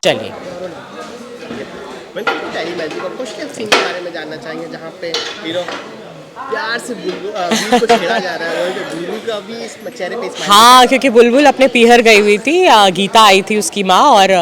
चलिए। टेरी मैजिक और कुछ सीन के बारे में जानना चाहेंगे जहाँ पे प्यार से बुलबुल को छेड़ा जा रहा है, और बुलबुल का भी इस चेहरे पे स्माइल। हाँ, क्योंकि बुलबुल अपने पीहर गई हुई थी, गीता आई थी उसकी माँ, और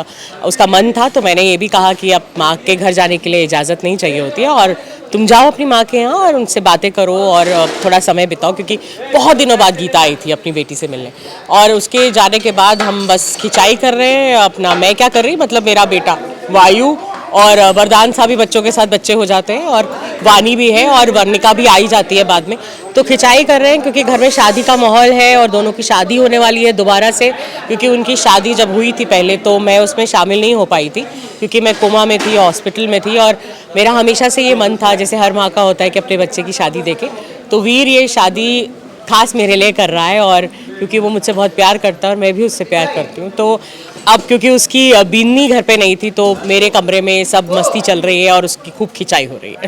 उसका मन था, तो मैंने ये भी कहा कि अब माँ के घर जाने के लिए इजाज़त नहीं चाहिए होती है, और तुम जाओ अपनी माँ के यहाँ और उनसे बातें करो और थोड़ा समय बिताओ, क्योंकि बहुत दिनों बाद गीता आई थी अपनी बेटी से मिलने। और उसके जाने के बाद हम बस खिंचाई कर रहे हैं अपना। मैं क्या कर रही, मतलब मेरा बेटा वायु और वरदान सा भी बच्चों के साथ बच्चे हो जाते हैं, और वानी भी है, और वर्णिका भी आई जाती है बाद में। तो खिंचाई कर रहे हैं क्योंकि घर में शादी का माहौल है, और दोनों की शादी होने वाली है दोबारा से, क्योंकि उनकी शादी जब हुई थी पहले तो मैं उसमें शामिल नहीं हो पाई थी, क्योंकि मैं कोमा में थी, हॉस्पिटल में थी। और मेरा हमेशा से ये मन था, जैसे हर माँ का होता है, कि अपने बच्चे की शादी देखे। तो वीर ये शादी खास मेरे लिए कर रहा है, और क्योंकि वो मुझसे बहुत प्यार करता है और मैं भी उससे प्यार करती हूँ। तो अब क्योंकि उसकी बीनी घर पे नहीं थी, तो मेरे कमरे में सब मस्ती चल रही है और उसकी खूब खिंचाई हो रही है।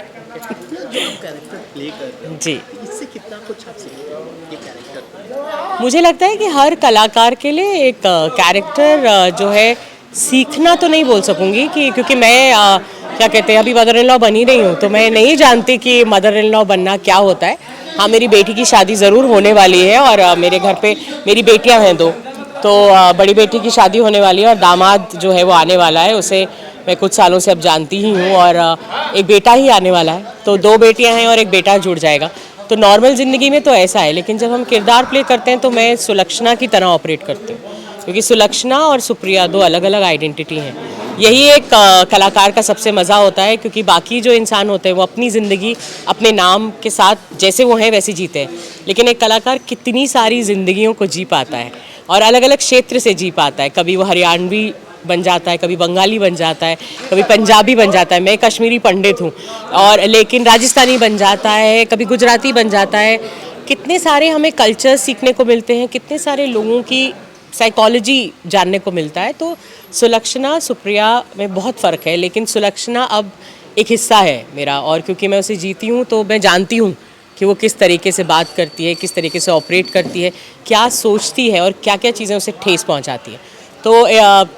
कैरेक्टर प्ले कर रहे हो, जी, इससे कितना कुछ आप सीखते हो ये कैरेक्टर? मुझे लगता है कि हर कलाकार के लिए एक कैरेक्टर जो है, सीखना तो नहीं बोल सकूंगी, कि क्योंकि मैं क्या कहते हैं, अभी मदर इन लॉ बनी नहीं हूँ, तो मैं नहीं जानती कि मदर इन लॉ बनना क्या होता है। हाँ, मेरी बेटी की शादी ज़रूर होने वाली है, और मेरे घर पे मेरी बेटियां हैं दो, तो बड़ी बेटी की शादी होने वाली है, और दामाद जो है वो आने वाला है, उसे मैं कुछ सालों से अब जानती ही हूँ, और एक बेटा ही आने वाला है, तो दो बेटियां हैं और एक बेटा जुड़ जाएगा। तो नॉर्मल ज़िंदगी में तो ऐसा है, लेकिन जब हम किरदार प्ले करते हैं तो मैं सुलक्षणा की तरह ऑपरेट करती हूँ, क्योंकि सुलक्षणा और सुप्रिया दो अलग अलग आइडेंटिटी हैं। यही एक कलाकार का सबसे मज़ा होता है, क्योंकि बाकी जो इंसान होते हैं वो अपनी ज़िंदगी अपने नाम के साथ जैसे वो हैं वैसे जीते हैं, लेकिन एक कलाकार कितनी सारी ज़िंदगियों को जी पाता है, और अलग अलग क्षेत्र से जी पाता है। कभी वो हरियाणवी बन जाता है, कभी बंगाली बन जाता है, कभी पंजाबी बन जाता है, मैं कश्मीरी पंडित हूँ, और लेकिन राजस्थानी बन जाता है, कभी गुजराती बन जाता है। कितने सारे हमें कल्चर सीखने को मिलते हैं, कितने सारे लोगों की साइकोलॉजी जानने को मिलता है। तो सुलक्षणा सुप्रिया में बहुत फ़र्क है, लेकिन सुलक्षणा अब एक हिस्सा है मेरा, और क्योंकि मैं उसे जीती हूँ तो मैं जानती हूँ कि वो किस तरीके से बात करती है, किस तरीके से ऑपरेट करती है, क्या सोचती है, और क्या क्या चीज़ें उसे ठेस पहुँचाती है। तो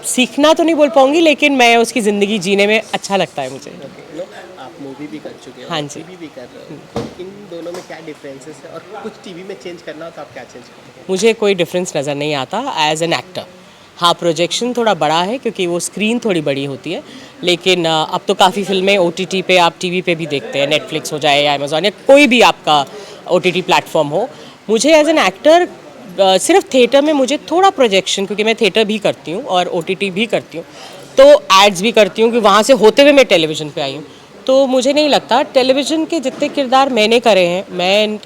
सीखना तो नहीं बोल पाऊँगी, लेकिन मैं उसकी ज़िंदगी जीने में अच्छा लगता है मुझे। आप मूवी भी कर चुके हो, हाँ जी। टीवी भी कर रहे हो, तो इन दोनों में क्या डिफरेंसेस है, और कुछ टीवी में चेंज करना हो तो आप क्या चेंज करोगे? मुझे कोई डिफरेंस नज़र नहीं आता एज एन एक्टर। हाँ, प्रोजेक्शन थोड़ा बड़ा है क्योंकि वो स्क्रीन थोड़ी बड़ी होती है, लेकिन अब तो काफ़ी फिल्में OTT पे, आप टीवी पे भी देखते हैं, नेटफ्लिक्स हो जाए या अमेजॉन या कोई भी आपका OTT प्लेटफॉर्म हो। मुझे एज एन एक्टर सिर्फ थिएटर में मुझे थोड़ा प्रोजेक्शन, क्योंकि मैं थिएटर भी करती हूँ और OTT भी करती हूँ, तो एड्स भी करती हूँ, कि वहाँ से होते हुए मैं टेलीविज़न पे आई हूँ। तो मुझे नहीं लगता, टेलीविज़न के जितने किरदार मैंने करे हैं, मैं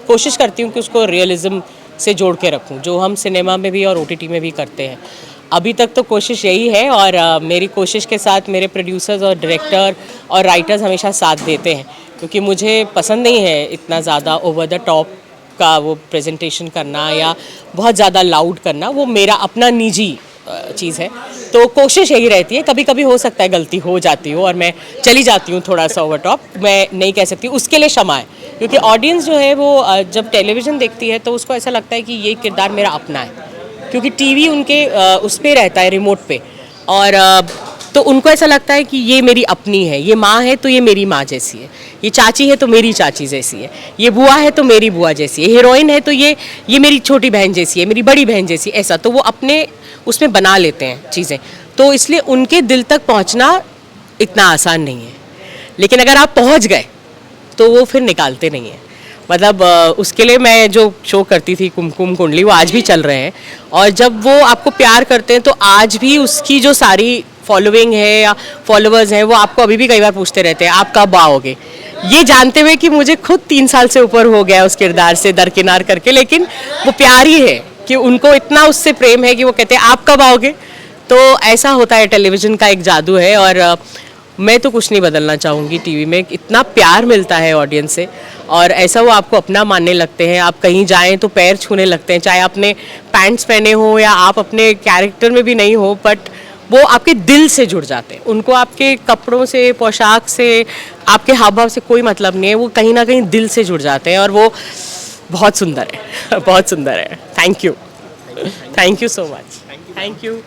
कोशिश करती हूँ कि उसको रियलिज़म से जोड़ के रखूँ, जो हम सिनेमा में भी और OTT में भी करते हैं। अभी तक तो कोशिश यही है, और मेरी कोशिश के साथ मेरे प्रोड्यूसर्स और डायरेक्टर और राइटर्स हमेशा साथ देते हैं, क्योंकि मुझे पसंद नहीं है इतना ज़्यादा ओवर द टॉप का वो प्रेजेंटेशन करना या बहुत ज़्यादा लाउड करना, वो मेरा अपना निजी चीज़ है। तो कोशिश यही रहती है, कभी कभी हो सकता है गलती हो जाती हो और मैं चली जाती हूँ थोड़ा सा ओवर टॉप, मैं नहीं कह सकती, उसके लिए क्षमा है, क्योंकि ऑडियंस जो है वो जब टेलीविज़न देखती है तो उसको ऐसा लगता है कि ये किरदार मेरा अपना है, क्योंकि टीवी उनके उस पर रहता है, रिमोट पे, और तो उनको ऐसा लगता है कि ये मेरी अपनी है, ये माँ है तो ये मेरी माँ जैसी है, ये चाची है तो मेरी चाची जैसी है, ये बुआ है तो मेरी बुआ जैसी है, हीरोइन है तो ये मेरी छोटी बहन जैसी है, मेरी बड़ी बहन जैसी, ऐसा तो वो अपने उसमें बना लेते हैं चीज़ें। तो इसलिए उनके दिल तक पहुंचना इतना आसान नहीं है, लेकिन अगर आप पहुंच गए तो वो फिर निकालते नहीं हैं। मतलब उसके लिए मैं जो शो करती थी कुमकुम कुंडली, वो आज भी चल रहे हैं, और जब वो आपको प्यार करते हैं तो आज भी उसकी जो सारी फॉलोइंग है या फॉलोअर्स हैं, वो आपको अभी भी कई बार पूछते रहते हैं आप कब आओगे, ये जानते हुए कि मुझे खुद 3 साल से ऊपर हो गया उस किरदार से दरकिनार करके, लेकिन वो प्यार ही है कि उनको इतना उससे प्रेम है कि वो कहते हैं आप कब आओगे। तो ऐसा होता है, टेलीविज़न का एक जादू है, और मैं तो कुछ नहीं बदलना चाहूँगी। टीवी में इतना प्यार मिलता है ऑडियंस से, और ऐसा वो आपको अपना मानने लगते हैं, आप कहीं जाएं तो पैर छूने लगते हैं, चाहे आपने पैंट्स पहने हो या आप अपने कैरेक्टर में भी नहीं हो, बट वो आपके दिल से जुड़ जाते हैं। उनको आपके कपड़ों से, पोशाक से, आपके हाव भाव से कोई मतलब नहीं है, वो कहीं ना कहीं दिल से जुड़ जाते हैं, और वो बहुत सुंदर है बहुत सुंदर है। Thank you so much. Thank you.